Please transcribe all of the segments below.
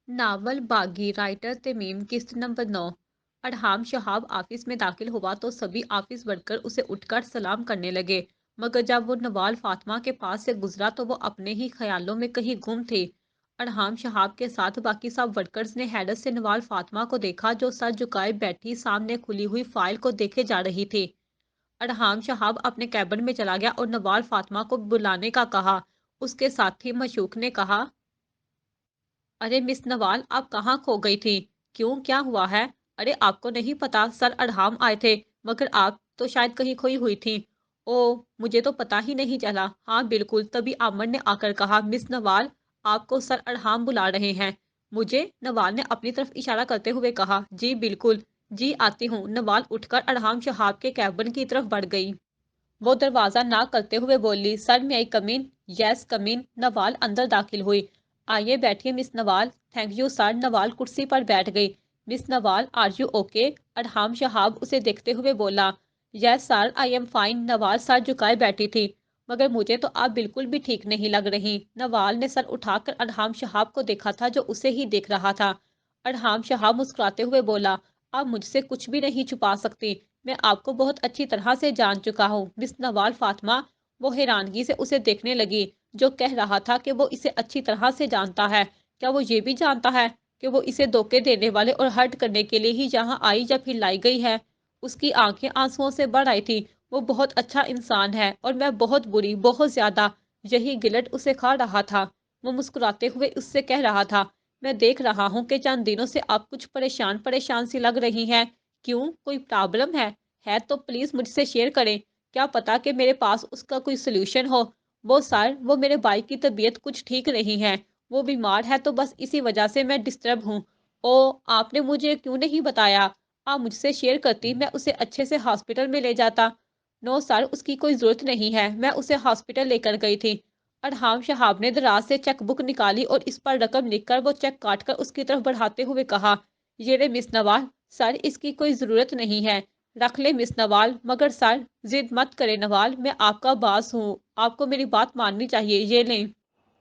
Novel बागी writer Tamim किस्त number 9। अरहाम Shahab office में दाखिल हुआ तो सभी ऑफिस वर्कर उसे उठकर सलाम करने लगे, मगर जब वो नवाल फातिमा के पास से गुजरा तो वो अपने ही ख्यालों में कहीं गुम थी। अरहाम शहाब के साथ बाकी सब वर्कर्स ने हैरत से नवाल फातिमा को देखा, जो सर झुकाए बैठी सामने खुली हुई फाइल को देखे जा रही थी। अरहाम शहाब अपने कैबिन में चला गया और नवाल फातिमा को बुलाने का कहा। उसके साथी मशूक ने कहा, अरे मिस नवाल, आप कहाँ खो गई थी? क्यों, क्या हुआ है? अरे आपको नहीं पता, सर अरहाम आए थे, मगर आप तो शायद कहीं खोई हुई थी। ओह, मुझे तो पता ही नहीं चला। हाँ बिल्कुल, तभी आमर ने आकर कहा, मिस नवाल, आपको सर अरहाम बुला रहे हैं। मुझे? नवाल ने अपनी तरफ इशारा करते हुए कहा, जी बिल्कुल, जी आती हूँ। नवाल उठकर अरहाम शहाब के कैबिन की तरफ बढ़ गई। वो दरवाजा ना करते हुए बोली, सर मैं आई कम इन? यस कम इन। नवाल अंदर दाखिल हुई। आइए बैठिए miss Nawal. Thank you sir. Nawal कुर्सी पर बैठ गई। Miss Nawal, are you okay? अरहाम Shahab उसे देखते हुए बोला, yes sir I am fine. Nawal sir झुकाए बैठी थी। मगर मुझे तो आप बिल्कुल भी ठीक नहीं लग रही। नवाल ने सर उठाकर अरहाम शहाब को देखा था, जो उसे ही देख रहा था। अरहाम शहाब मुस्कुराते हुए बोला, आप मुझसे कुछ भी नहीं छुपा सकती। मैं आपको बहुत अच्छी तरह से जान चुका हूँ मिस नवाल फातिमा। वो हैरानगी से उसे देखने लगी, जो कह रहा था कि वो इसे अच्छी तरह से जानता है। क्या वो ये भी जानता है कि वो इसे धोखे देने वाले और हर्ट करने के लिए ही यहाँ आई या फिर लाई गई है? उसकी आंखें आंसुओं से भर आई थी। वो बहुत अच्छा इंसान है और मैं बहुत बुरी, बहुत ज्यादा। यही गिलट उसे खा रहा था। वो मुस्कुराते हुए उससे कह रहा था, मैं देख रहा हूँ कि चंद दिनों से आप कुछ परेशान परेशान सी लग रही हैं। क्यों, कोई प्रॉब्लम है तो प्लीज मुझसे शेयर करें। क्या पता कि मेरे पास उसका कोई सोल्यूशन हो। वो सर, वो मेरे भाई की तबीयत कुछ ठीक नहीं है। वो बीमार है तो बस इसी वजह से मैं डिस्टर्ब हूँ। ओ, आपने मुझे क्यों नहीं बताया? आप मुझसे शेयर करती, मैं उसे अच्छे से हॉस्पिटल में ले जाता। नो सर, उसकी कोई जरूरत नहीं है। मैं उसे हॉस्पिटल लेकर गई थी। अरहाम शहाब ने दराज से चेक बुक निकाली और इस पर रकम लिखकर वो चेक काटकर उसकी तरफ बढ़ाते हुए कहा, ये रे मिस नवाल, सर इसकी कोई ज़रूरत नहीं है। रख ले मिस नवाल। मगर सर, जिद मत करें नवाल, मैं आपका बॉस हूँ, आपको मेरी बात माननी चाहिए, ये लें।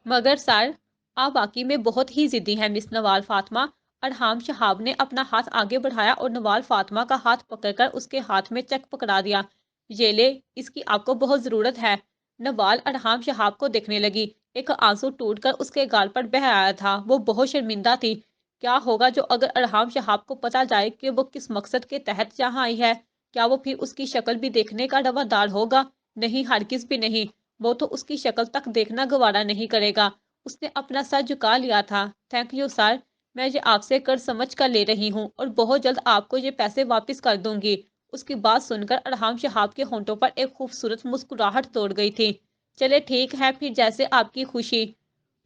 मगर सर, आप वाकई में बहुत ही जिद्दी हैं मिस नवाल फातिमा। अरहाम शहाब ने अपना हाथ आगे बढ़ाया और नवाल फातिमा का हाथ पकड़कर उसके हाथ में चेक पकड़ा दिया। ये ले, इसकी आपको बहुत ज़रूरत है। नवाल अरहाम शहाब को देखने लगी। एक आंसू टूटकर उसके गाल पर बह आया था। वो बहुत शर्मिंदा थी। क्या होगा जो अगर अरहाम शहाब को पता जाए कि वो किस मकसद के तहत यहाँ आई है? क्या वो फिर उसकी शक्ल भी देखने का रवादार होगा? नहीं, हरगिज भी नहीं। वो तो उसकी शक्ल तक देखना गवारा नहीं करेगा। उसने अपना सर झुका लिया था। थैंक यू सर, मैं ये आपसे कर्ज समझ कर ले रही हूँ और बहुत जल्द आपको ये पैसे वापस कर दूंगी। उसकी बात सुनकर अरहाम शहाब के होंठों पर एक खूबसूरत मुस्कुराहट तोड़ गई थी। चले ठीक है फिर, जैसे आपकी खुशी।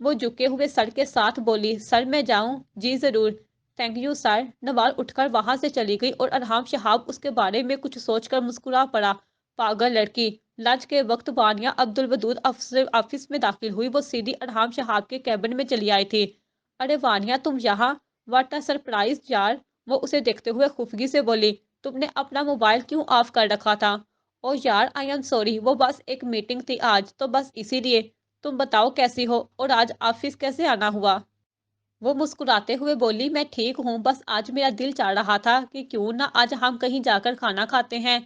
वो झुके हुए सर के साथ बोली, सर मैं जाऊं? जी जरूर। Thank you sir. नवाल उठकर वहां से चली गई और अरहाम शहाब उसके बारे में कुछ सोचकर मुस्कुरा पड़ा। पागल लड़की। लंच के वक्त वानिया अब्दुल वदूद ऑफिस में दाखिल हुई। वो सीधी अरहाम शहाब के कैबिन में चली आई थी। अरे वानिया, तुम यहाँ? व्हाट अ सरप्राइज यार। वो उसे देखते हुए खुफगी से बोली, तुमने अपना मोबाइल क्यों ऑफ कर रखा था? ओ यार, आई एम सॉरी, वो बस एक मीटिंग थी आज, तो बस इसीलिए। तुम बताओ कैसी हो और आज ऑफिस कैसे आना हुआ? वो मुस्कुराते हुए बोली, मैं ठीक हूँ, बस आज मेरा दिल चाह रहा था कि क्यों ना आज हम कहीं जाकर खाना खाते हैं।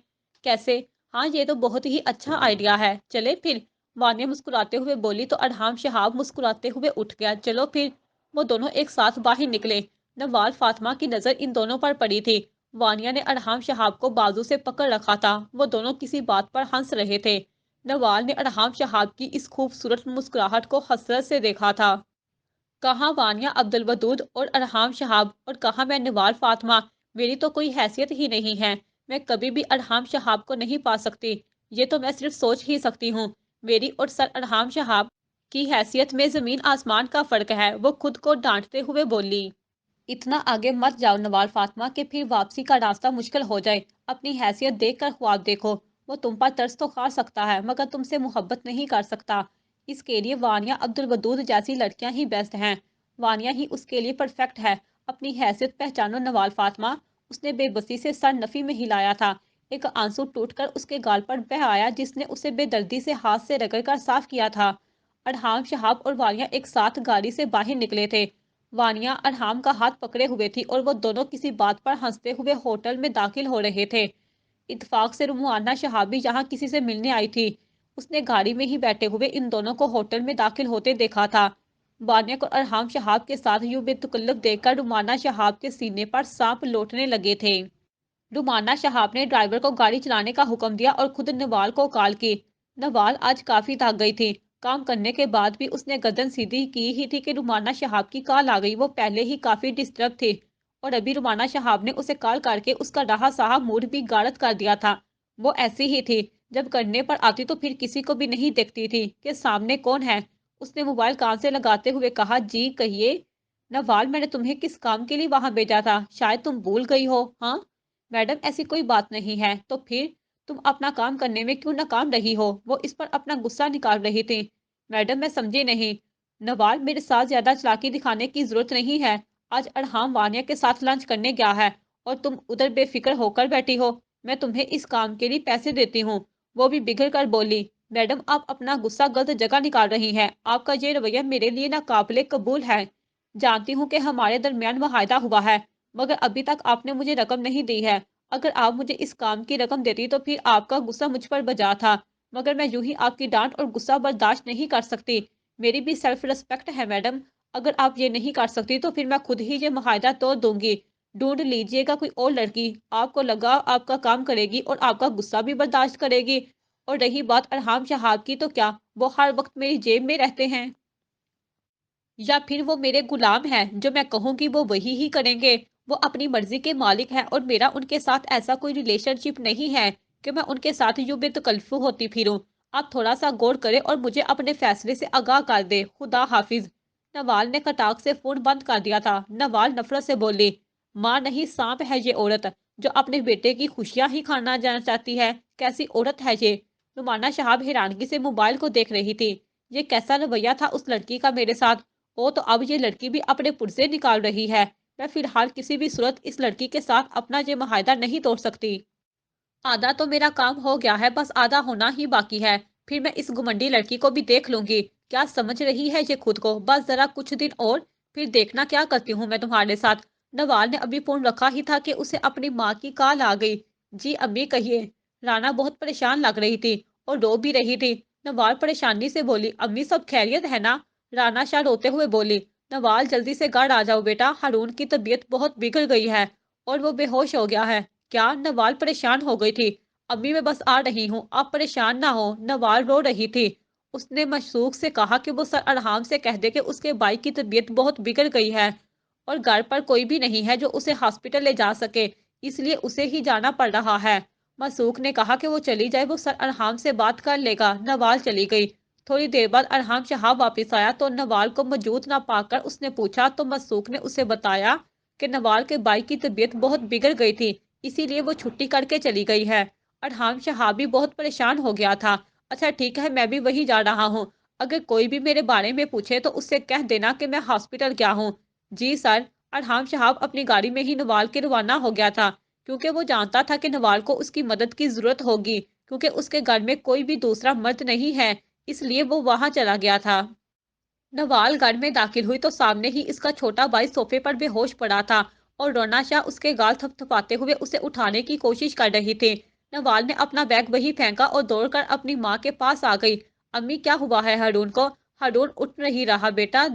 कैसे? हाँ ये तो बहुत ही अच्छा आइडिया है, चले फिर। वानिया मुस्कुराते हुए बोली तो अरहाम शहाब मुस्कुराते हुए उठ गया। चलो फिर। वो दोनों एक साथ बाहर निकले। नवाल फातिमा की नजर इन दोनों पर पड़ी थी। वानिया ने अरहाम शहाब को बाजू से पकड़ रखा था। वो दोनों किसी बात पर हंस रहे थे। नवाल ने अरहाम शहाब की इस खूबसूरत मुस्कुराहट को हसरत से देखा था। कहाँ वानिया अब्दुल वदूद और अरहाम शहाब, और कहाँ मैं नवाल फातिमा। मेरी तो कोई हैसियत ही नहीं है। मैं कभी भी अरहाम शहाब को नहीं पा सकती। ये तो मैं सिर्फ सोच ही सकती हूँ। मेरी और सर अरहाम शहाब की हैसियत में जमीन आसमान का फर्क है। वो खुद को डांटते हुए बोली, इतना आगे मत जाओ नवाल फातिमा, के फिर वापसी का रास्ता मुश्किल हो जाए। अपनी हैसियत देख कर ख्वाब देखो। वो तुम पर तरस तो खा सकता है, मगर तुमसे मोहब्बत नहीं कर सकता। इसके लिए वानिया अब्दुल वदूद जैसी लड़कियां ही बेस्ट हैं। वानिया ही उसके लिए परफेक्ट है। अपनी हैसियत पहचानो नवाल फातिमा। उसने बेबसी से सर नफी में हिलाया था। एक आंसू टूटकर उसके गाल पर बह आया, जिसने उसे बेदर्दी से हाथ से रगड़ कर साफ किया था। अरहाम शहाब और वानिया एक साथ गाड़ी से बाहर निकले थे। वानिया अरहाम का हाथ पकड़े हुए थी और वो दोनों किसी बात पर हंसते हुए होटल में दाखिल हो रहे थे। इत्तेफाक से रुमाना शहाबी जहाँ किसी से मिलने आई थी, उसने गाड़ी में ही बैठे हुए इन दोनों को होटल में दाखिल होते देखा था। वानिया को अरहाम शहाब के साथ यूं बेतकल्लुफ देखकर रुमाना शहाब के सीने पर सांप लौटने लगे थे। रुमाना शहाब ने ड्राइवर को गाड़ी चलाने का हुक्म दिया और खुद नवाल को कॉल की। नवाल आज काफी थक गई थी। काम करने के बाद भी उसने गर्दन सीधी की ही थी कि रुमाना शहाब की कॉल आ गई। वो पहले ही काफी डिस्टर्ब थी और अभी रुमाना शहाब ने उसे कॉल करके उसका रहा सहा मूड भी गारत कर दिया था। वो ऐसी ही थी, जब करने पर आती तो फिर किसी को भी नहीं देखती थी कि सामने कौन है। उसने मोबाइल कान से लगाते हुए कहा, जी कहिए। नवाल, मैंने तुम्हें किस काम के लिए वहां भेजा था? शायद तुम भूल गई हो। हाँ मैडम, ऐसी कोई बात नहीं है। तो फिर तुम अपना काम करने में क्यों नाकाम रही हो? वो इस पर अपना गुस्सा निकाल रही थी। मैडम, मैं समझी नहीं। नवाल, मेरे साथ ज्यादा चालाकी दिखाने की जरूरत नहीं है। आज अरहाम वानिया के साथ लंच करने गया है और तुम उधर बेफिक्र होकर बैठी हो। मैं तुम्हें इस काम के लिए पैसे देती हूँ। वो भी बिगड़ कर बोली। मैडम, आप अपना गुस्सा गलत जगह निकाल रही हैं। आपका ये रवैया मेरे लिए नाकाबिले कबूल है। जानती हूँ कि हमारे दरमियान मुआहदा हुआ है, मगर अभी तक आपने मुझे रकम नहीं दी है। अगर आप मुझे इस काम की रकम देती तो फिर आपका गुस्सा मुझ पर बजा था, मगर मैं यूं ही आपकी डांट और गुस्सा बर्दाश्त नहीं कर सकती। मेरी भी सेल्फ रिस्पेक्ट है मैडम। अगर आप ये नहीं कर सकती तो फिर मैं खुद ही ये मुआहदा तोड़ दूंगी। ढूंढ लीजिएगा कोई और लड़की, आपको लगा आपका काम करेगी और आपका गुस्सा भी बर्दाश्त करेगी। और रही बात अरहाम शहाब की, तो क्या वो हर वक्त मेरी जेब में रहते हैं? या फिर वो मेरे गुलाम हैं, जो मैं कहूँगी वो वही ही करेंगे? वो अपनी मर्जी के मालिक हैं और मेरा उनके साथ ऐसा कोई रिलेशनशिप नहीं है कि मैं उनके साथ यूं बेतकल्लुफ़ होती फिरूं। आप थोड़ा सा गौर करें और मुझे अपने फैसले से आगाह कर दे। खुदा हाफिज। नवाल ने कटाक से फोन बंद कर दिया था। नवाल नफरत से बोली, माँ नहीं, सांप है ये औरत, जो अपने बेटे की खुशियां ही खाना जाना चाहती है। कैसी औरत है ये? रुमाना शहाब हैरानगी से मोबाइल को देख रही थी। ये कैसा रवैया था उस लड़की का मेरे साथ? ओ, तो अब ये लड़की भी अपने पुर्जे निकाल रही है। मैं फिलहाल किसी भी सूरत इस लड़की के साथ अपना ये मुआहदा नहीं तोड़ सकती। आधा तो मेरा काम हो गया है, बस आधा होना ही बाकी है। फिर मैं इस घुमंडी लड़की को भी देख लूंगी। क्या समझ रही है ये खुद को? बस जरा कुछ दिन और, फिर देखना क्या करती हूँ मैं तुम्हारे साथ। नवाल ने अभी फोन रखा ही था कि उसे अपनी माँ की कॉल आ गई। जी अम्मी, कहिए। राना बहुत परेशान लग रही थी और रो भी रही थी। नवाल परेशानी से बोली, अम्मी सब खैरियत है ना? राना शाह रोते हुए बोली, नवाल जल्दी से घर आ जाओ बेटा, हारून की तबीयत बहुत बिगड़ गई है और वो बेहोश हो गया है। क्या? नवाल परेशान हो गई थी। अभी मैं बस आ रही हूँ, आप परेशान ना हो। नवाल रो रही थी। उसने मशूक से कहा कि वो सर अरहाम से कह दे कि उसके भाई की तबीयत बहुत बिगड़ गई है और घर पर कोई भी नहीं है जो उसे हॉस्पिटल ले जा सके, इसलिए उसे ही जाना पड़ रहा है। मसूक ने कहा कि वो चली जाए, वो सर अरहाम से बात कर लेगा। नवाल चली गई। थोड़ी देर बाद अरहाम शहाब वापस आया तो नवाल को मौजूद ना पाकर उसने पूछा, तो मसूक ने उसे बताया कि नवाल के भाई की तबीयत बहुत बिगड़ गई थी, इसीलिए वो छुट्टी करके चली गई है। अरहाम शहाब भी बहुत परेशान हो गया था। अच्छा ठीक है, मैं भी वही जा रहा हूँ। अगर कोई भी मेरे बारे में पूछे तो उससे कह देना कि मैं हॉस्पिटल गया हूँ। जी सर। अरहाम शहाब अपनी गाड़ी में ही नवाल के रवाना हो गया था, क्योंकि वो जानता था कि नवाल को उसकी मदद की जरूरत होगी, क्योंकि उसके घर में कोई भी दूसरा मर्द नहीं है, इसलिए वो वहां चला गया था। नवाल घर में दाखिल हुई तो सामने ही इसका छोटा भाई सोफे पर बेहोश पड़ा था और रोना शाह उसके गाल थपथपाते हुए उसे उठाने की कोशिश कर रही थी। नवाल ने अपना बैग वही फेंका और दौड़कर अपनी माँ के पास आ गई। अम्मी, क्या हुआ है हारून को? हारून उठ नहीं रहा बेटा,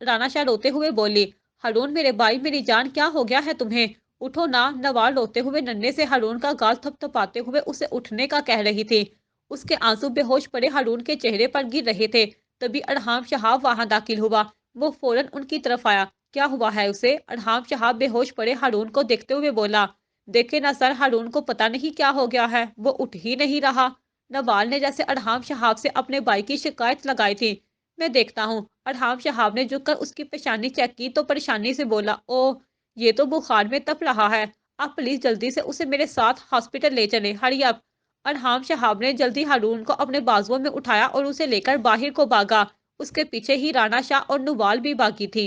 राना शाह रोते हुए बोली। हारून मेरे भाई, मेरी जान, क्या हो गया है तुम्हें? उठो ना। नवाल रोते हुए नन्हे से हारून का गाल थपथपाते हुए उसे उठने का कह रही थी। उसके आंसू बेहोश पड़े हारून के चेहरे पर गिर रहे थे। तभी अरहाम शहाब वहां दाखिल हुआ। वो फौरन उनकी तरफ आया। क्या हुआ है उसे? अरहाम शहाब बेहोश पड़े हारून को देखते हुए बोला। देखे ना सर, हारून को पता नहीं क्या हो गया है, वो उठ ही नहीं रहा। नवाल ने जैसे अरहाम शहाब से अपने भाई की शिकायत लगाई थी। मैं देखता हूँ। अरहाम शहाब ने झुककर उसकी पेशानी चेक की तो परेशानी से बोला, ओ, ये तो बुखार में तप रहा है। आप प्लीज जल्दी से उसे मेरे साथ हॉस्पिटल ले चले, हरी अप। अरहाम शहाब ने जल्दी हारून को अपने बाजुओं में उठाया और उसे लेकर बाहर को भागा। उसके पीछे ही राना शाह और नुवाल भी भागी थी।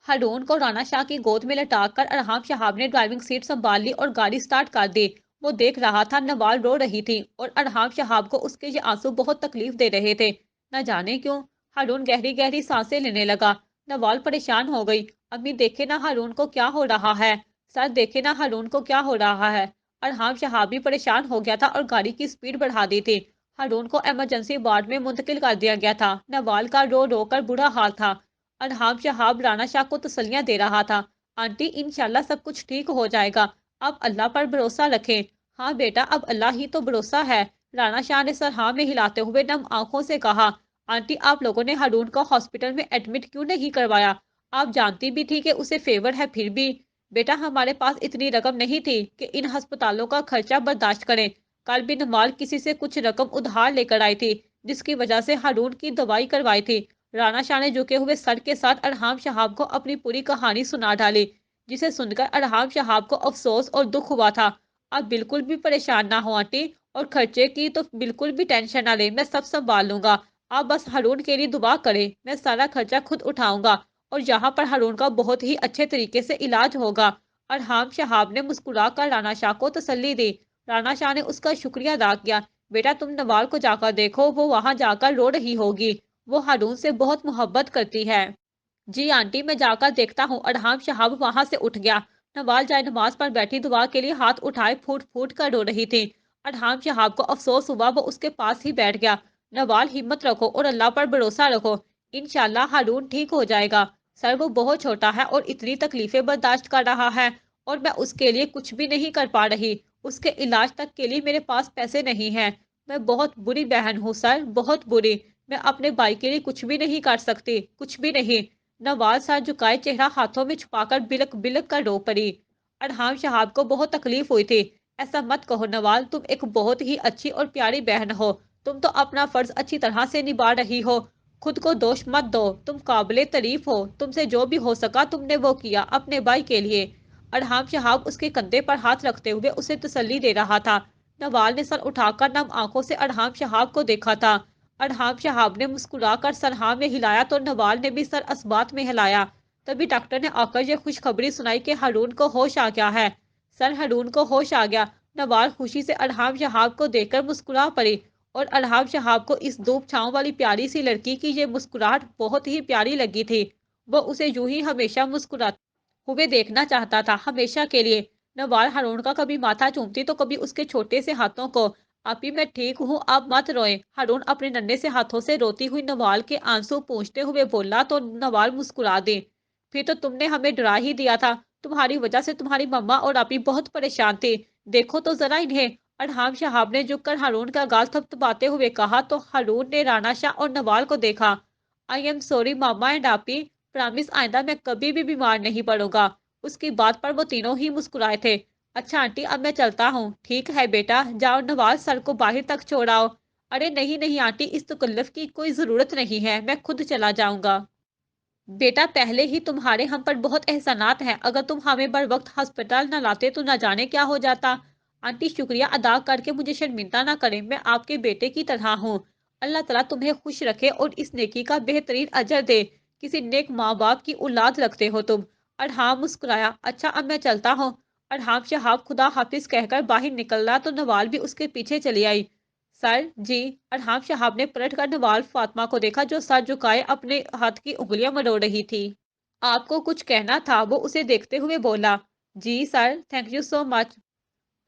हारून को राना शाह की गोद में लटाकर अरहाम शहाब ने ड्राइविंग सीट संभाल ली और गाड़ी स्टार्ट कर दी। वो देख रहा था नवाल रो रही थी और अरहाम शहाब को उसके ये आंसू बहुत तकलीफ दे रहे थे। न जाने क्यों हारून गहरी गहरी सांसें लेने लगा। नवाल परेशान हो गई امی دیکھے نا ہارون کو کیا ہو رہا ہے، سر دیکھے نا ہارون کو کیا ہو رہا ہے۔ ارحام شہاب بھی پریشان ہو گیا تھا اور گاڑی کی سپیڈ بڑھا دی تھی۔ ہارون کو ایمرجنسی وارڈ میں منتقل کر دیا گیا تھا۔ نوال کا رو رو کر برا حال تھا۔ ارحام شہاب رانا شاہ کو تسلیاں دے رہا تھا۔ آنٹی انشاءاللہ سب کچھ ٹھیک ہو جائے گا، اب اللہ پر بھروسہ رکھیں۔ ہاں بیٹا اب اللہ ہی تو بھروسہ ہے، رانا شاہ نے سر ہاں میں ہلاتے ہوئے نم آنکھوں سے کہا۔ آنٹی آپ لوگوں نے ہارون کو ہاسپٹل میں ایڈمٹ کیوں نہیں کروایا؟ آپ جانتی بھی تھی کہ اسے فیور ہے پھر بھی۔ بیٹا ہمارے پاس اتنی رقم نہیں تھی کہ ان ہسپتالوں کا خرچہ برداشت کریں۔ کل بھی نمال کسی سے کچھ رقم ادھار لے کر آئی تھی جس کی وجہ سے ہارون کی دوائی کروائی تھی۔ رانا شاہ نے جھکے ہوئے سر کے ساتھ ارحام شہاب کو اپنی پوری کہانی سنا ڈالی، جسے سن کر ارحام شہاب کو افسوس اور دکھ ہوا تھا۔ آپ بالکل بھی پریشان نہ ہو آنٹی، اور خرچے کی تو بالکل بھی ٹینشن نہ لیں، میں سب سنبھال لوں گا۔ آپ بس ہارون کے لیے دعا کریں، میں سارا خرچہ خود اٹھاؤں گا اور یہاں پر ہارون کا بہت ہی اچھے طریقے سے علاج ہوگا۔ ارحام شہاب نے مسکرا کر رانا شاہ کو تسلی دی۔ رانا شاہ نے اس کا شکریہ ادا کیا۔ بیٹا تم نوال کو جا کر دیکھو، وہ وہاں جا کر رو رہی ہوگی، وہ ہارون سے بہت محبت کرتی ہے۔ جی آنٹی میں جا کر دیکھتا ہوں۔ ارحام شہاب وہاں سے اٹھ گیا۔ نوال جائے نماز پر بیٹھی دعا کے لیے ہاتھ اٹھائے پھوٹ پھوٹ کر رو رہی تھی۔ ارحام شہاب کو افسوس ہوا، وہ اس کے پاس ہی بیٹھ گیا۔ نوال ہمت رکھو اور اللہ پر بھروسہ رکھو، انشاءاللہ ہارون ٹھیک ہو جائے گا۔ سر وہ بہت چھوٹا ہے اور اتنی تکلیفیں برداشت کر رہا ہے اور میں اس کے لیے کچھ بھی نہیں کر پا رہی، اس کے علاج تک کے لیے میرے پاس پیسے نہیں ہیں۔ میں بہت بری بہن ہوں سر، بہت بری، میں اپنے بھائی کے لیے کچھ بھی نہیں کر سکتی، کچھ بھی نہیں۔ نواز سر جھکائے چہرہ ہاتھوں میں چھپا کر بلک بلک کر رو پڑی۔ ارحام شہاب کو بہت تکلیف ہوئی تھی۔ ایسا مت کہو نوال، تم ایک بہت ہی اچھی اور پیاری بہن ہو، تم تو اپنا فرض اچھی طرح سے نبھا رہی ہو، خود کو دوش مت دو، تم قابل تعریف ہو، تم سے جو بھی ہو سکا تم نے وہ کیا اپنے بھائی کے لیے۔ ارحام شہاب اس کے کندھے پر ہاتھ رکھتے ہوئے اسے تسلی دے رہا تھا۔ نوال نے سر اٹھا کر نم آنکھوں سے ارحام شہاب کو دیکھا تھا۔ ارحام شہاب نے مسکرا کر سر ہاں میں ہلایا تو نوال نے بھی سر اسبات میں ہلایا۔ تبھی ڈاکٹر نے آ کر یہ خوشخبری سنائی کہ ہارون کو ہوش آ گیا ہے۔ سر ہارون کو ہوش آ گیا۔ نوال خوشی سے ارحام شہاب کو دیکھ کر مسکرا پڑی اور ارحام شہاب کو اس دھوپ چھاؤں والی پیاری سی لڑکی کی یہ مسکراہٹ بہت ہی پیاری لگی تھی۔ وہ اسے یوں ہی ہمیشہ مسکراتے ہوئے دیکھنا چاہتا تھا، ہمیشہ کے لیے۔ نوال ہارون کا کبھی ماتھا چومتی تو کبھی اس کے چھوٹے سے ہاتھوں کو۔ آپی میں ٹھیک ہوں، آپ مت روئیں۔ ہارون اپنے ننھے سے ہاتھوں سے روتی ہوئی نوال کے آنسو پوچھتے ہوئے بولا تو نوال مسکرا دی۔ پھر تو تم نے ہمیں ڈرا ہی دیا تھا، تمہاری وجہ سے تمہاری مما اور آپی بہت پریشان تھی، دیکھو تو ذرا انہیں۔ ارحام شہاب نے جھک کر ہارون کا گال تھپتھپاتے ہوئے کہا تو ہارون نے رانا شاہ اور نوال کو دیکھا۔ آئی ایم سوری ماما اینڈ آپی، پرامس آئندہ میں کبھی بھی بیمار نہیں پڑوں گا۔ اس کی بات پر وہ تینوں ہی مسکرائے تھے۔ اچھا آنٹی اب میں چلتا ہوں۔ ٹھیک ہے بیٹا، جاؤ نوال سر کو باہر تک چھوڑاؤ۔ ارے نہیں نہیں آنٹی، اس تکلف کی کوئی ضرورت نہیں ہے، میں خود چلا جاؤں گا۔ بیٹا پہلے ہی تمہارے ہم پر بہت احسانات ہیں، اگر تم ہمیں بر وقت ہسپتال نہ لاتے تو نہ جانے کیا ہو جاتا۔ آنٹی شکریہ ادا کر کے مجھے شرمندہ نہ کریں، میں آپ کے بیٹے کی طرح ہوں۔ اللہ تعالیٰ تمہیں خوش رکھے اور اس نیکی کا بہترین اجر دے، کسی نیک ماں باپ کی اولاد لگتے ہو تم۔ ارحام مسکرایا۔ اچھا اب میں چلتا ہوں۔ ارحام شہاب خدا حافظ کہہ کر باہر نکل رہا تو نوال بھی اس کے پیچھے چلی آئی۔ سر جی، ارحام شہاب نے پلٹ کر نوال فاطمہ کو دیکھا جو سر جھکائے اپنے ہاتھ کی انگلیاں مروڑ رہی تھی۔ آپ کو کچھ کہنا تھا؟ وہ اسے دیکھتے ہوئے بولا۔ جی سر، تھینک یو سو مچ،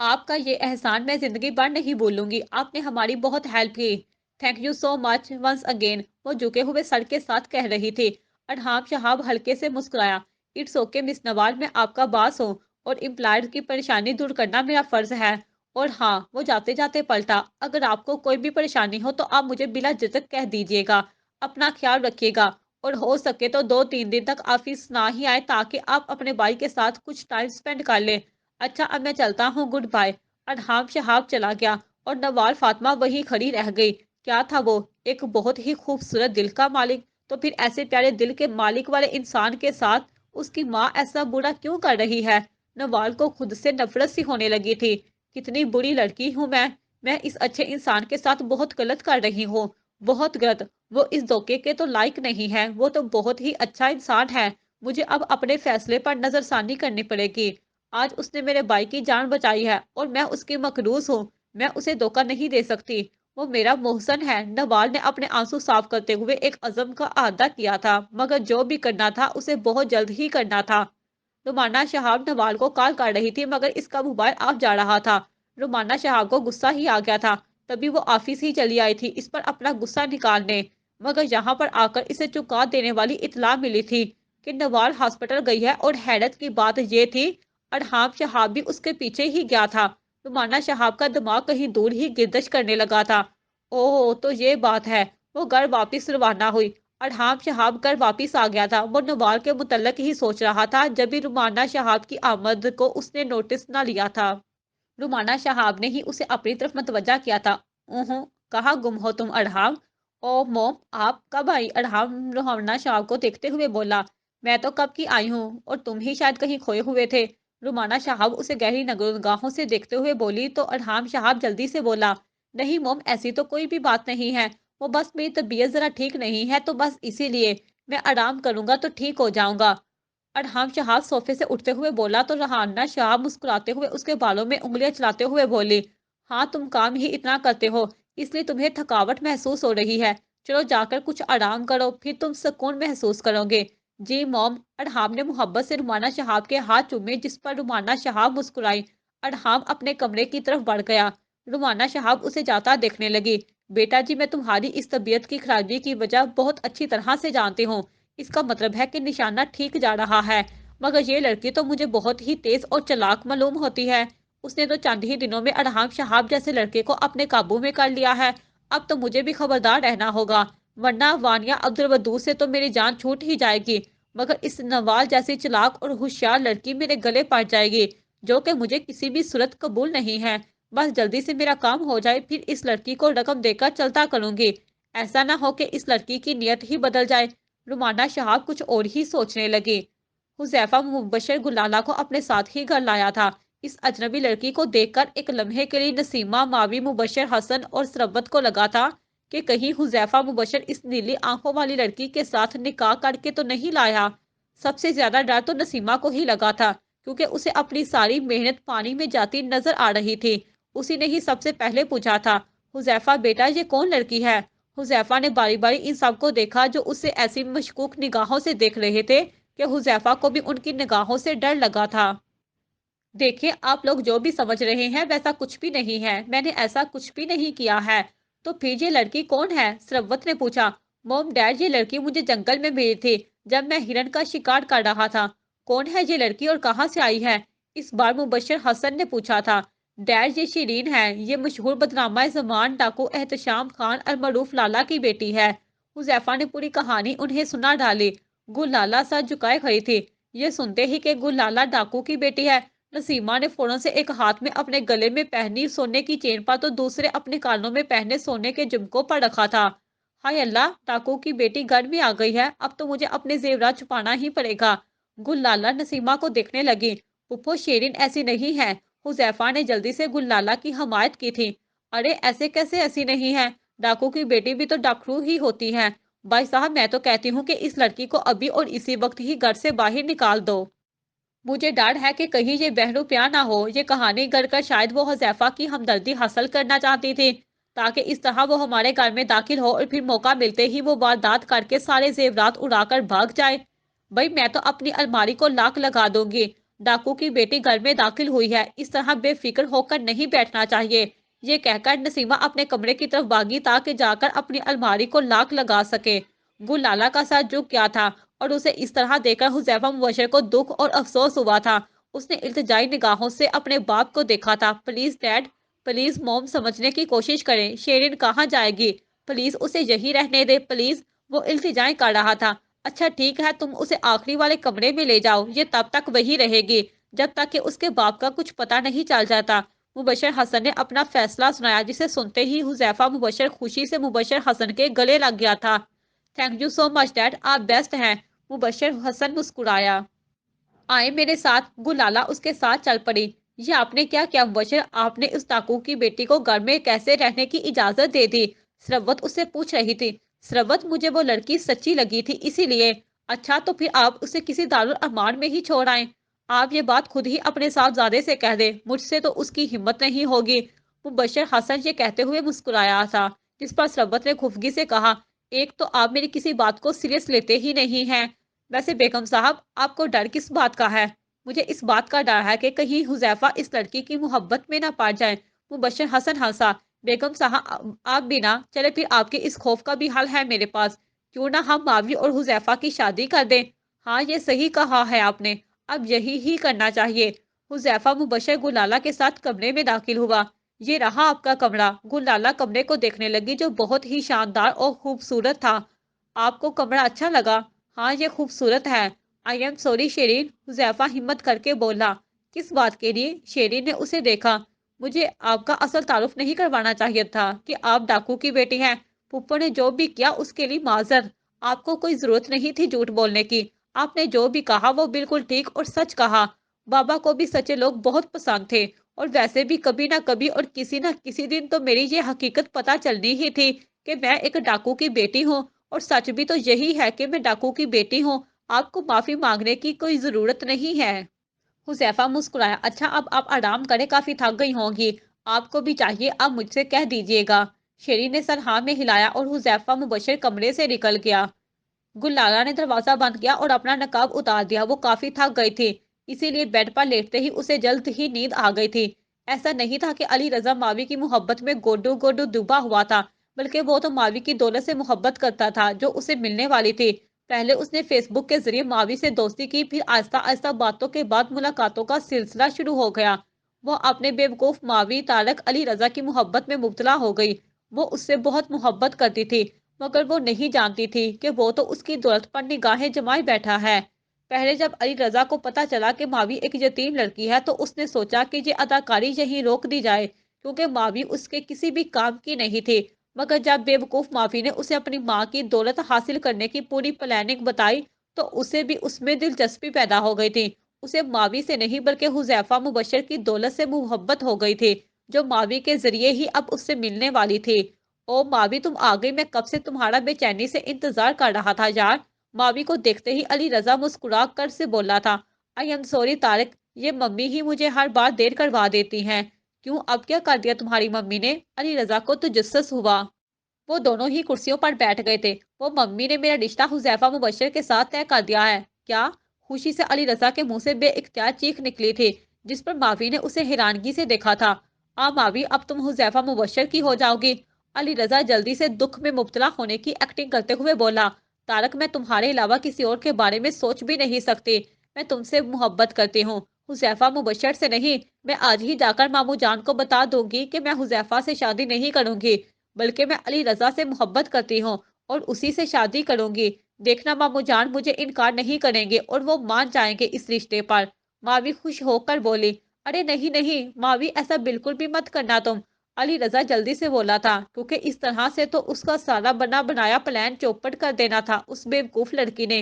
آپ کا یہ احسان میں زندگی بھر نہیں بھولوں گی، آپ نے ہماری بہت ہیلپ کی، thank you so much once again, وہ جھکے ہوئے سر کے ساتھ کہہ رہی تھی۔ ارحام شہاب ہلکے سے مسکرایا۔ اٹس اوکے مس نوال، میں آپ کا باس ہوں اور امپلائر کی پریشانی دور کرنا میرا فرض ہے۔ اور ہاں، وہ جاتے جاتے پلٹا، اگر آپ کو کوئی بھی پریشانی ہو تو آپ مجھے بلا جھجک کہہ دیجیے گا، اپنا خیال رکھیے گا اور ہو سکے تو 2-3 دن تک آفس نہ ہی آئے تاکہ آپ اپنے بھائی کے ساتھ کچھ ٹائم سپینڈ کر لیں۔ اچھا اب میں چلتا ہوں، گڈ بائے۔ ارحام شہاب چلا گیا اور نوال فاطمہ وہی کھڑی رہ گئی۔ کیا تھا وہ؟ ایک بہت ہی خوبصورت دل کا مالک، تو پھر ایسے پیارے دل کے مالک والے انسان کے ساتھ اس کی ماں ایسا برا کیوں کر رہی ہے؟ نوال کو خود سے نفرت سی ہونے لگی تھی۔ کتنی بری لڑکی ہوں میں اس اچھے انسان کے ساتھ بہت غلط کر رہی ہوں، بہت غلط۔ وہ اس دھوکے کے تو لائق نہیں ہے، وہ تو بہت ہی اچھا انسان ہے۔ مجھے اب اپنے فیصلے پر نظر ثانی کرنی پڑے گی۔ آج اس نے میرے بھائی کی جان بچائی ہے اور میں اس کی مقروض ہوں، میں اسے دھوکہ نہیں دے سکتی۔ وہ میرا محسن ہے۔ نوال نے اپنے آنسو صاف کرتے ہوئے ایک عزم کا اعادہ کیا تھا، مگر جو بھی کرنا تھا اسے بہت جلد ہی کرنا تھا۔ رومانہ شہاب نوال کو کال کر رہی تھی، مگر اس کا موبائل آف جا رہا تھا۔ رومانہ شہاب کو غصہ ہی آ گیا تھا، تبھی وہ آفس ہی چلی آئی تھی اس پر اپنا غصہ نکالنے، مگر یہاں پر آ کر اسے چونکا دینے والی اطلاع ملی تھی کہ نوال ہاسپٹل گئی ہے، اور حیرت کی بات یہ تھی ارحام شہاب بھی اس کے پیچھے ہی گیا تھا۔ رومانہ شہاب کا دماغ کہیں دور ہی گردش کرنے لگا تھا۔ اوہ تو یہ بات ہے۔ وہ گھر واپس روانہ ہوئی۔ ارحام شہاب گھر واپس آ گیا تھا۔ وہ نوال کے متعلق ہی سوچ رہا تھا جبھی رومانہ شہاب کی آمد کو اس نے نوٹس نہ لیا تھا۔ رومانہ شہاب نے ہی اسے اپنی طرف متوجہ کیا تھا۔ کہاں گم ہو تم ارحام؟ او موم، آپ کب آئی؟ ارحام رومانہ شہاب کو دیکھتے ہوئے بولا۔ میں تو کب کی آئی ہوں، اور تم ہی شاید کہیں کھوئے ہوئے تھے۔ رومانہ شہاب اسے گہری نگاہوں سے دیکھتے ہوئے بولی تو ارحام شہاب جلدی سے بولا، نہیں موم، ایسی تو کوئی بھی بات نہیں ہے، وہ بس میری طبیعت ذرا ٹھیک نہیں ہے تو بس اسی لیے میں آرام کروں گا تو ٹھیک ہو جاؤں گا۔ ارحام شہاب صوفے سے اٹھتے ہوئے بولا تو رومانہ شہاب مسکراتے ہوئے اس کے بالوں میں انگلیاں چلاتے ہوئے بولی، ہاں تم کام ہی اتنا کرتے ہو اس لیے تمہیں تھکاوٹ محسوس ہو رہی ہے، چلو جا کر کچھ آرام کرو پھر تم سکون محسوس کرو گے۔ جی موم۔ ارحام نے محبت سے رومانہ شہاب کے ہاتھ چومے، جس پر رومانہ شہاب مسکرائی۔ ارحام اپنے کمرے کی طرف بڑھ گیا۔ رومانہ شہاب اسے جاتا دیکھنے لگی۔ بیٹا جی، میں تمہاری اس طبیعت کی خرابی کی وجہ بہت اچھی طرح سے جانتی ہوں، اس کا مطلب ہے کہ نشانہ ٹھیک جا رہا ہے، مگر یہ لڑکی تو مجھے بہت ہی تیز اور چلاک معلوم ہوتی ہے۔ اس نے تو چند ہی دنوں میں ارحام شہاب جیسے لڑکے کو اپنے قابو میں کر لیا ہے۔ اب تو مجھے بھی خبردار رہنا ہوگا، ورنہ وانیہ عبدالودود سے تو میری جان چھوٹ ہی جائے گی، مگر اس نوال جیسی چلاک اور ہوشیار لڑکی میرے گلے پڑ جائے گی، جو کہ مجھے کسی بھی صورت قبول نہیں ہے۔ بس جلدی سے میرا کام ہو جائے، پھر اس لڑکی کو رقم دے کر چلتا کروں گی، ایسا نہ ہو کہ اس لڑکی کی نیت ہی بدل جائے۔ رومانہ شہاب کچھ اور ہی سوچنے لگی۔ حذیفہ مبشر گلالہ کو اپنے ساتھ ہی گھر لایا تھا۔ اس اجنبی لڑکی کو دیکھ کر ایک لمحے کے لیے نسیمہ، ماوی، مبشر، حسن اور ثروت کو لگا تھا کہ کہیں حذیفہ مبشر اس نیلی آنکھوں والی لڑکی کے ساتھ نکاح کر کے تو نہیں لایا۔ سب سے زیادہ ڈر تو نسیمہ کو ہی لگا تھا، کیونکہ اسے اپنی ساری محنت پانی میں جاتی نظر آ رہی تھی۔ اسی نے ہی سب سے پہلے پوچھا تھا، حذیفہ بیٹا یہ کون لڑکی ہے؟ حذیفہ نے باری باری ان سب کو دیکھا جو اسے ایسی مشکوک نگاہوں سے دیکھ رہے تھے کہ حذیفہ کو بھی ان کی نگاہوں سے ڈر لگا تھا۔ دیکھیں آپ لوگ جو بھی سمجھ رہے ہیں ویسا کچھ بھی نہیں ہے، میں نے ایسا کچھ بھی نہیں کیا ہے۔ تو پھر یہ لڑکی کون ہے؟ ثروت نے پوچھا۔ موم ڈیڈ، یہ لڑکی مجھے جنگل میں ملی تھی جب میں ہرن کا شکار کر رہا تھا۔ کون ہے یہ لڑکی اور کہاں سے آئی ہے؟ اس بار مبشر حسن نے پوچھا تھا۔ ڈیڈ یہ شیرین ہے، یہ مشہور بدنامہ زمان ڈاکو احتشام خان المعروف لالا کی بیٹی ہے۔ حذیفہ نے پوری کہانی انہیں سنا ڈالی۔ گل لالا سر جھکائے کھڑی تھی۔ یہ سنتے ہی کہ گل لالا ڈاکو کی بیٹی ہے، نسیمہ نے فوراً سے ایک ہاتھ میں اپنے گلے میں پہنی سونے کی چین پر تو دوسرے اپنے کانوں میں پہنے سونے کے جھمکوں پر رکھا تھا۔ ہائے اللہ، ڈاکو کی بیٹی گھر میں آ گئی ہے، اب تو مجھے اپنے زیورات چھپانا ہی پڑے گا۔ گل لالا نسیمہ کو دیکھنے لگی۔ پھپھو شیرین ایسی نہیں ہے، حذیفہ نے جلدی سے گل لالا کی حمایت کی تھی۔ ارے ایسے کیسے ایسی نہیں ہے؟ ڈاکو کی بیٹی بھی تو ڈاکٹرو ہی ہوتی ہے۔ بھائی صاحب میں تو کہتی ہوں کہ اس لڑکی کو ابھی اور اسی وقت ہی گھر سے باہر نکال دو۔ مجھے ڈر ہے کہ کہیں یہ بہنو پیار نہ ہو۔ یہ کہانی گھر کر شاید وہ حذیفہ کی ہمدردی حاصل کرنا چاہتی تھی، تاکہ اس طرح وہ ہمارے گھر میں داخل ہو اور پھر موقع ملتے ہی وہ واردات کر کے سارے زیورات اڑا کر بھاگ جائے۔ بھائی میں تو اپنی الماری کو لاک لگا دوں گی۔ ڈاکو کی بیٹی گھر میں داخل ہوئی ہے، اس طرح بے فکر ہو کر نہیں بیٹھنا چاہیے۔ یہ کہہ کر نسیمہ اپنے کمرے کی طرف بھاگی تاکہ جا کر اپنی الماری کو لاک لگا سکے۔ گل لالا کا سر جھک گیا تھا اور اسے اس طرح دیکھ کر حذیفہ مبشر کو دکھ اور افسوس ہوا تھا۔ اس نے التجائی نگاہوں سے اپنے باپ کو دیکھا تھا۔ پلیز ڈیڈ، پلیز موم سمجھنے کی کوشش کریں، شیرین کہاں جائے گی؟ پلیز اسے یہی رہنے دے پلیز، وہ التجائیں کر رہا تھا۔ اچھا ٹھیک ہے، تم اسے آخری والے کمرے میں لے جاؤ، یہ تب تک وہی رہے گی جب تک کہ اس کے باپ کا کچھ پتہ نہیں چل جاتا۔ مبشر حسن نے اپنا فیصلہ سنایا، جسے سنتے ہی حذیفہ مبشر خوشی سے مبشر حسن کے گلے لگ گیا تھا۔ Thank you so much dad, آپ بیسٹ ہیں۔ مبشر حسن مسکرایا۔ آئے میرے ساتھ۔ گل لالا اس کے ساتھ چل پڑی۔ یہ آپ نے کیا کیا مبشر؟ آپ نے اس ڈاکو کی بیٹی کو گھر میں کیسے رہنے کی اجازت دے دی؟ ثروت اس سے پوچھ رہی تھی۔ ثروت مجھے وہ لڑکی سچی لگی تھی اسی لیے۔ اچھا تو پھر آپ اسے کسی دارالارمان میں ہی چھوڑ آئیں۔ آپ یہ بات خود ہی اپنے صاحبزادے سے کہہ دیں، مجھ سے تو اس کی ہمت نہیں ہوگی۔ मुबशर हसन ये कहते हुए मुस्कुराया था, जिस पर सरबत ने खुफगी से कहा, एक तो आप मेरी किसी बात को सीरियस लेते ही नहीं हैं। वैसे बेगम साहब, आपको डर किस बात का है? मुझे इस बात का डर है कि कहीं हुजैफा इस लड़की की मोहब्बत में ना पड़ जाए। मुबशर हसन हंसा। बेगम साहब, आप भी ना चले, फिर आपके इस खौफ का भी हल है मेरे पास। क्यों ना हम मावी और हुजैफा की शादी कर दें? हाँ, ये सही कहा है आपने। अब यही ही करना चाहिए। हुजैफा मुबशर गुलाला के साथ कमरे में दाखिल हुआ। ये रहा आपका कमरा। गुलनाला कमरे को देखने लगी, जो बहुत ही शानदार और खूबसूरत था। आपको कमरा अच्छा लगा? हाँ, ये खूबसूरत है। I am sorry Sherin, Huzaifa हिम्मत करके बोला। किस बात के लिए? शेरीन ने उसे देखा। मुझे आपका असल तारुफ नहीं करवाना चाहिए था कि आप डाकू की बेटी हैं। फूफो ने जो भी किया उसके लिए माजर। आपको कोई जरूरत नहीं थी झूठ बोलने की। आपने जो भी कहा वो बिल्कुल ठीक और सच कहा। बाबा को भी सच्चे लोग बहुत पसंद थे, और वैसे भी कभी ना कभी और किसी ना किसी दिन तो मेरी ये हकीकत पता चलनी ही थी कि मैं एक डाकू की बेटी हूँ। और सच भी तो यही है कि मैं डाकू की बेटी हूँ। आपको माफी मांगने की कोई जरूरत नहीं है। हुजैफा मुस्कुराया। अच्छा, अब आप आराम करें, काफी थक गई होंगी। आपको भी चाहिए, अब मुझसे कह दीजिएगा। शेरी ने सर हाँ में हिलाया और हुजैफा मुबशर कमरे से निकल गया। गुलनारा ने दरवाजा बंद किया और अपना नकाब उतार दिया। वो काफी थक गई थी, इसीलिए बेड पर लेटते ही उसे जल्द ही नींद आ गई थी। ऐसा नहीं था कि अली रजा मावी की मोहब्बत में गोडू गोडू डूबा हुआ था, बल्कि वो तो मावी की दौलत से मोहब्बत करता था जो उसे मिलने वाली थी। पहले उसने फेसबुक के जरिए मावी से दोस्ती की, फिर आहिस्ता आहिस्ता बातों के बाद मुलाकातों का सिलसिला शुरू हो गया। वो अपने बेवकूफ मावी तारक अली रजा की मोहब्बत में मुब्तला हो गई। वो उससे बहुत मोहब्बत करती थी, मगर वो नहीं जानती थी कि वो तो उसकी दौलत पर निगाहें जमाए बैठा है। पहले जब अली रजा को पता चला कि मावी एक यतीम लड़की है, तो उसने सोचा कि ये अदाकारी यहीं रोक दी जाए, क्योंकि मावी उसके किसी भी काम की नहीं थी। मगर जब बेवकूफ मावी ने उसे अपनी माँ की दौलत हासिल करने की पूरी प्लानिंग बताई, तो उसे भी उसमें दिलचस्पी पैदा हो गई थी। उसे मावी से नहीं बल्कि हुजैफा मुबशर की दौलत से मोहब्बत हो गई थी, जो मावी के जरिए ही अब उससे मिलने वाली थी। ओ मावी, तुम आ गई। मैं कब से तुम्हारा बेचैनी से इंतजार कर रहा था यार। मावी को देखते ही अली रजा मुस्कुरा कर से बोला था, आई एम सॉरी तारिक, ये मम्मी ही मुझे हर बार देर करवा देती हैं। क्यों, अब क्या कर दिया तुम्हारी मम्मी ने? अली रजा को तजस्सुस हुआ। वो दोनों ही कुर्सियों पर बैठ गए थे। वो मम्मी ने मेरा रिश्ता हुजैफा मुबशर के साथ तय कर दिया है। क्या? खुशी से अली रजा के मुंह से बेइख्तियार चीख निकली थी, जिस पर मावी ने उसे हैरानगी से देखा था। आ मावी, अब तुम हुजैफा मुबशर की हो जाओगी। अली रजा जल्दी से दुख में मुब्तला होने की एक्टिंग करते हुए बोला, तारक, मैं तुम्हारे अलावा किसी और के बारे में सोच भी नहीं सकती। मैं तुमसे मोहब्बत करती हूँ, हुजैफा मुबशर से नहीं। मैं आज ही जाकर मामू जान को बता दूंगी कि मैं हुजैफा से शादी नहीं करूंगी, बल्कि मैं अली रजा से मोहब्बत करती हूँ और उसी से शादी करूंगी। देखना मामू जान मुझे इनकार नहीं करेंगे और वो मान जाएंगे इस रिश्ते पर। मावी खुश होकर बोली, अरे नहीं नहीं मावी, ऐसा बिल्कुल भी मत करना तुम। अली रजा जल्दी से बोला था, क्योंकि इस तरह से तो उसका सारा बना बनाया प्लान चौपट कर देना था उस बेवकूफ लड़की ने।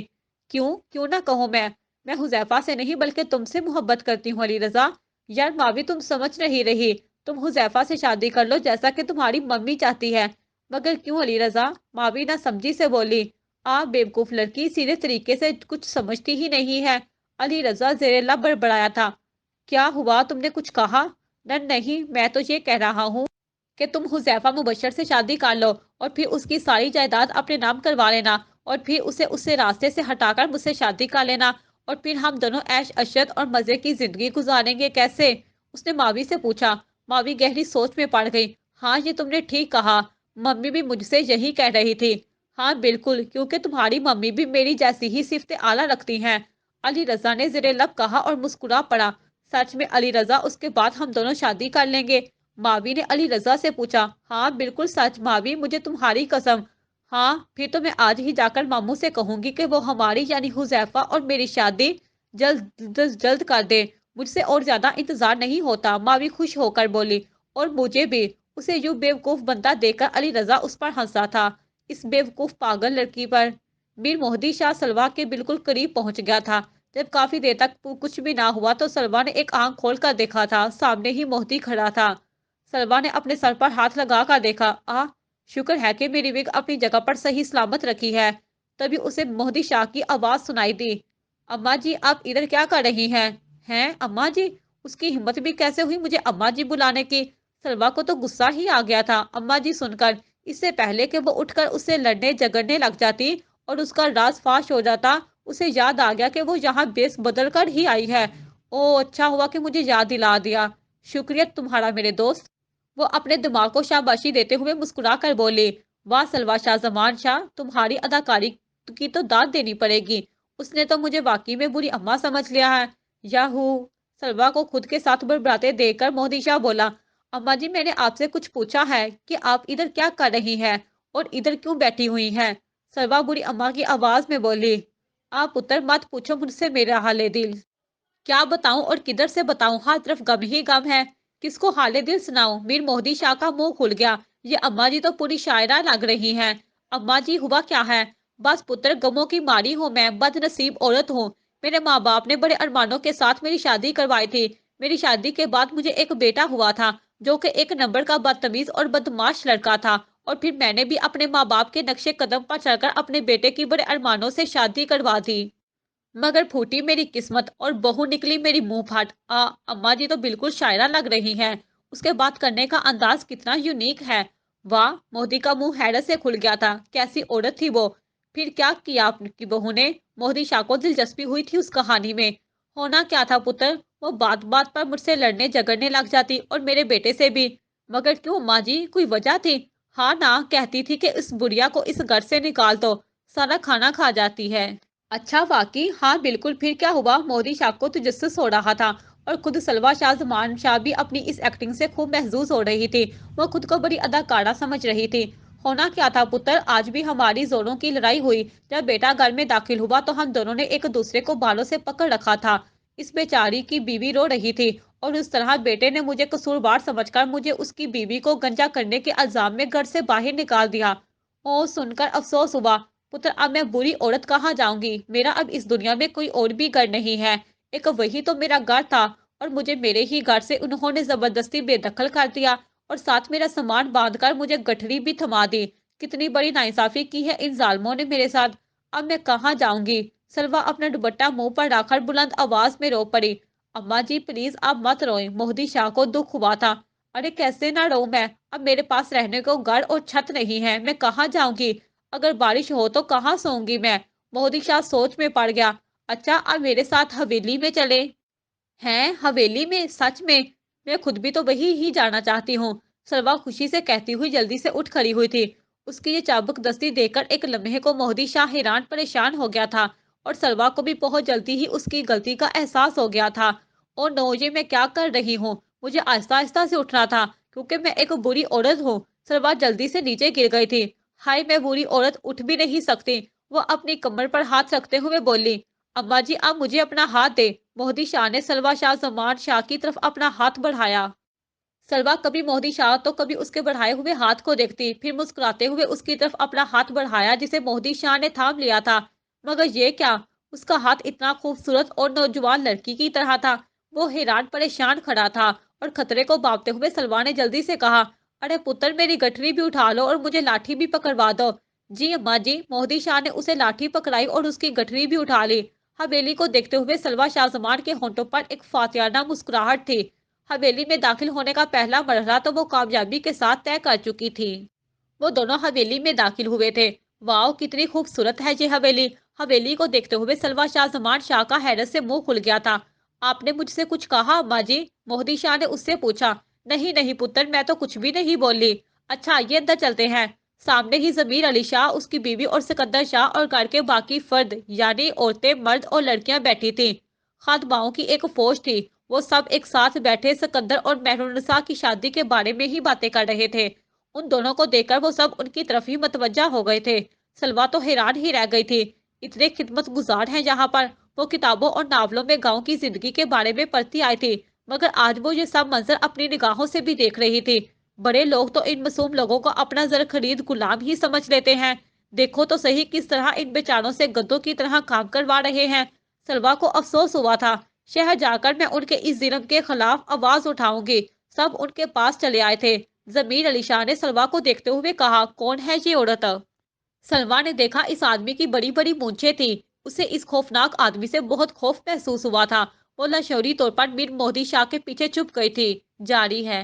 क्यों क्यों ना कहूँ मैं हुजैफा से नहीं बल्कि तुमसे मोहब्बत करती हूँ अली रजा। यार मावी, तुम समझ नहीं रही। तुम हुजैफा से शादी कर लो जैसा कि तुम्हारी मम्मी चाहती है। मगर क्यों अली रजा? मावी ना समझी से बोली। आप बेवकूफ लड़की, सीधे तरीके से कुछ समझती ही नहीं है। अली रजा जेरेला बड़बड़ाया था। क्या हुआ, तुमने कुछ कहा? नहीं, मैं तो ये कह रहा हूँ कि तुम हुजैफा मुबशर से शादी कर लो और फिर उसकी सारी जायदाद अपने नाम करवा लेना, और फिर उसे उससे रास्ते से हटाकर मुझसे शादी कर लेना, और फिर हम दोनों ऐश अशरत और मजे की जिंदगी गुजारेंगे। कैसे? उसने मावी से पूछा। मावी गहरी सोच में पड़ गई। हाँ, ये तुमने ठीक कहा। मम्मी भी मुझसे यही कह रही थी। हाँ बिल्कुल, क्योंकि तुम्हारी मम्मी भी मेरी जैसी ही सिफ्त आला रखती हैं। अली रजा ने जेरे लब कहा और मुस्कुरा पड़ा। सच में अली रजा, उसके बाद हम दोनों शादी कर लेंगे? मावी ने अली रजा से पूछा। हाँ बिल्कुल सच मावी, मुझे तुम्हारी कसम। हाँ, फिर तो मैं आज ही जाकर मामू से कहूंगी कि वो हमारी यानी हुजैफा और मेरी शादी जल्द जल्द कर दे। मुझसे और ज्यादा इंतजार नहीं होता। मावी खुश होकर बोली। और मुझे भी। उसे यूं बेवकूफ बनता देखकर अली रजा उस पर हंसा था, इस बेवकूफ पागल लड़की पर। मीर मोहद्दी शाह सलवा के बिल्कुल करीब पहुंच गया था। जब काफी देर तक कुछ भी ना हुआ तो सलवा ने एक आंख खोल कर देखा था, सामने ही मोहद्दी खड़ा था। सलवा ने अपने सर पर हाथ लगा कर देखा। शुक्र है कि मेरी विग अपनी जगह पर सही सलामत रखी है। तभी उसे मोहद्दी शाह की आवाज सुनाई दी। अम्मा जी, आप इधर क्या कर रही हैं? हैं अम्मा जी? उसकी हिम्मत भी कैसे हुई मुझे अम्मा जी बुलाने की? सलवा को तो गुस्सा ही आ गया था अम्मा जी सुनकर। इससे पहले कि वो उठकर उससे लड़ने झगड़ने लग जाती और उसका राज फाश हो जाता, उसे याद आ गया कि वो यहाँ बेस बदल कर ही आई है। ओ, अच्छा हुआ कि मुझे याद दिला दिया। शुक्रिया तुम्हारा मेरे दोस्त। वो अपने दिमाग को शाबाशी देते हुए मुस्कुरा कर बोली, वाह सलवा शाह जमान शाह, तुम्हारी अदाकारी की तो दाद देनी पड़ेगी। उसने तो मुझे वाकई में बुरी अम्मा समझ लिया है। याहू। सलवा को खुद के साथ बड़बड़ाते देखकर मोहदी शाह बोला, अम्मा जी मैंने आपसे कुछ पूछा है कि आप इधर क्या कर रही हैं और इधर क्यों बैठी हुई हैं? सलवा बुरी अम्मा की आवाज में बोली, आप पुत्र मत पूछो मुझसे मेरा हाले दिल। क्या बताऊं और किधर से बताऊं, हर तरफ गम ही गम है। किसको हाले दिल सुनाऊं? मीर मोहदी शाह का मुंह खुल गया। ये अम्मा जी तो पूरी शायरा लग रही हैं। अम्मा जी हुआ क्या है? बस पुत्र गमों की मारी हूँ, मैं बदनसीब औरत हूँ। मेरे माँ बाप ने बड़े अरमानों के साथ मेरी शादी करवाई थी। मेरी शादी के बाद मुझे एक बेटा हुआ था जो कि एक नंबर का बदतमीज और बदमाश लड़का था। और फिर मैंने भी अपने माँ बाप के नक्शे कदम पर चलकर अपने बेटे की बड़े अरमानों से शादी करवा दी। मगर फूटी मेरी किस्मत और बहू निकली मेरी मुंह फाट। अम्मा जी तो बिल्कुल शायरा लग रही हैं। उसके बात करने का अंदाज कितना यूनिक है। वाह, मोदी का मुंह हैरत से खुल गया था। कैसी औरत थी वो? फिर क्या किया आपकी बहू ने? मोदी शाह को दिलचस्पी हुई थी उस कहानी में। होना क्या था पुत्र, वो बात बात पर मुझसे लड़ने झगड़ने लग जाती और मेरे बेटे से भी। मगर क्यों अम्मा जी, कोई वजह थी? हाँ ना, कहती थी कि इस बुढ़िया को इस घर से निकाल दो, सारा खाना खा जाती है। अच्छा वाकई, हाँ बिल्कुल, फिर क्या हुआ? मोदी शाह को तजस्सुस हो रहा था और खुद सलवा शाह जमान शाह भी अपनी इस एक्टिंग से खूब महजूज हो रही थी। वो खुद को बड़ी अदाकारा समझ रही थी। होना क्या था पुत्र, आज भी हमारी जोरों की लड़ाई हुई। जब बेटा घर में दाखिल हुआ तो हम दोनों ने एक दूसरे को बालों से पकड़ रखा था। इस बेचारी की बीवी रो रही थी और उस तरह बेटे ने मुझे कसूरवार समझकर मुझे उसकी बीवी को गंजा करने के इल्जाम में घर से बाहर निकाल दिया। ओ, सुनकर अफसोस हुआ। पुत्र, अब मैं बुरी औरत कहाँ जाऊंगी? मेरा अब इस दुनिया में कोई और भी घर नहीं है। एक वही तो मेरा घर था और मुझे मेरे ही घर से उन्होंने जबरदस्ती बेदखल कर दिया और साथ मेरा सामान बांधकर मुझे गठरी भी थमा दी। कितनी बड़ी नाइंसाफी की है इन जालमों ने मेरे साथ। अब मैं कहाँ जाऊंगी? सलवा अपना दुपट्टा मुंह पर रखकर बुलंद आवाज में रो पड़ी। अम्मा जी प्लीज आप मत रोएं। मोहदी शाह को दुख हुआ था। अरे कैसे ना रो मैं? अब मेरे पास रहने को घर और छत नहीं है, मैं कहाँ जाऊंगी? अगर बारिश हो तो कहाँ सोऊंगी मैं? मोदी शाह सोच में पड़ गया। अच्छा, अब मेरे साथ हवेली में चले हैं? हवेली में? सच में? मैं खुद भी तो वही ही जाना चाहती हूँ। सलवा खुशी से कहती हुई जल्दी से उठ खड़ी हुई थी। उसकी ये चाबुक दस्ती देखकर एक लम्हे को मोहदी शाह हैरान परेशान हो गया था और सलवा को भी बहुत जल्दी ही उसकी गलती का एहसास हो गया था। ओ नो, ये मैं क्या कर रही हूँ? मुझे आहिस्ता आहिस्ता से उठना था क्योंकि मैं एक बुरी औरत हूँ। सलवा जल्दी से नीचे गिर गई थी। हाय, मैं बुरी औरत उठ भी नहीं सकती। वो अपनी कमर पर हाथ रखते हुए बोली, अम्मा जी आप मुझे अपना हाथ दे। मोहदी शाह ने सलवा शाह जमान शाह की तरफ अपना हाथ बढ़ाया। सलवा कभी मोहदी शाह तो कभी उसके बढ़ाए हुए हाथ को देखती, फिर मुस्कुराते हुए उसकी तरफ अपना हाथ बढ़ाया जिसे मोहदी शाह ने थाम लिया था। मगर ये क्या? उसका हाथ इतना खूबसूरत और नौजवान लड़की की तरह था। वो हैरान परेशान खड़ा था और खतरे को भांपते हुए सलवा ने जल्दी से कहा, अरे पुत्र मेरी गठरी भी उठा लो और मुझे लाठी भी पकड़वा दो। जी अम्मा जी। मोहदी शाह ने उसे लाठी पकड़ाई और उसकी गठरी भी उठा ली। हवेली को देखते हुए सलवा शाहजमान के होंठों पर एक फातियाना मुस्कुराहट थी। हवेली में दाखिल होने का पहला मरहला तो वो कामयाबी के साथ तय कर चुकी थी। वो दोनों हवेली में दाखिल हुए थे। वाह, कितनी खूबसूरत है ये हवेली। हवेली को देखते हुए सलवा शाह जमान शाह का हैरत से मुंह खुल गया था। आपने मुझसे कुछ कहा अम्मा जी? मोहदी शाह ने उससे पूछा। नहीं नहीं पुत्र, मैं तो कुछ भी नहीं बोली। अच्छा, ये अंदर चलते हैं। सामने ही जमीर अली शाह, उसकी बीवी और सिकंदर शाह और घर के बाकी फर्द यानी औरतें, मर्द और लड़कियां बैठी थी। खातमाओं की एक फौज थी। वो सब एक साथ बैठे सिकंदर और मेहरुन्निसा की शादी के बारे में ही बातें कर रहे थे। उन दोनों को देखकर वो सब उनकी तरफ ही मतवज्जा हो गए थे। सलवा तो हैरान ही रह गई थी। इतने खिदमत गुजार हैं यहाँ पर। वो किताबों और नावलों में गांव की जिंदगी के बारे में पढ़ती आई थी, मगर आज वो ये सब मंजर अपनी निगाहों से भी देख रही थी। बड़े लोग तो इन मासूम लोगों को अपना जर खरीद गुलाम ही समझ लेते हैं। देखो तो सही किस तरह इन बेचारों से गद्दों की तरह काम करवा रहे हैं। सलवा को अफसोस हुआ था। शहर जाकर मैं उनके इस जुल्म के खिलाफ आवाज उठाऊंगी। सब उनके पास चले आए थे। जमीर अली शाह ने सलवा को देखते हुए कहा, कौन है ये औरत? सलवा ने देखा इस आदमी की बड़ी बड़ी मूंछें थी। उसे इस खौफनाक आदमी से बहुत खौफ महसूस हुआ था। वो लाशौरी तौर पर मीर मोहदी शाह के पीछे छुप गई थी। जारी है।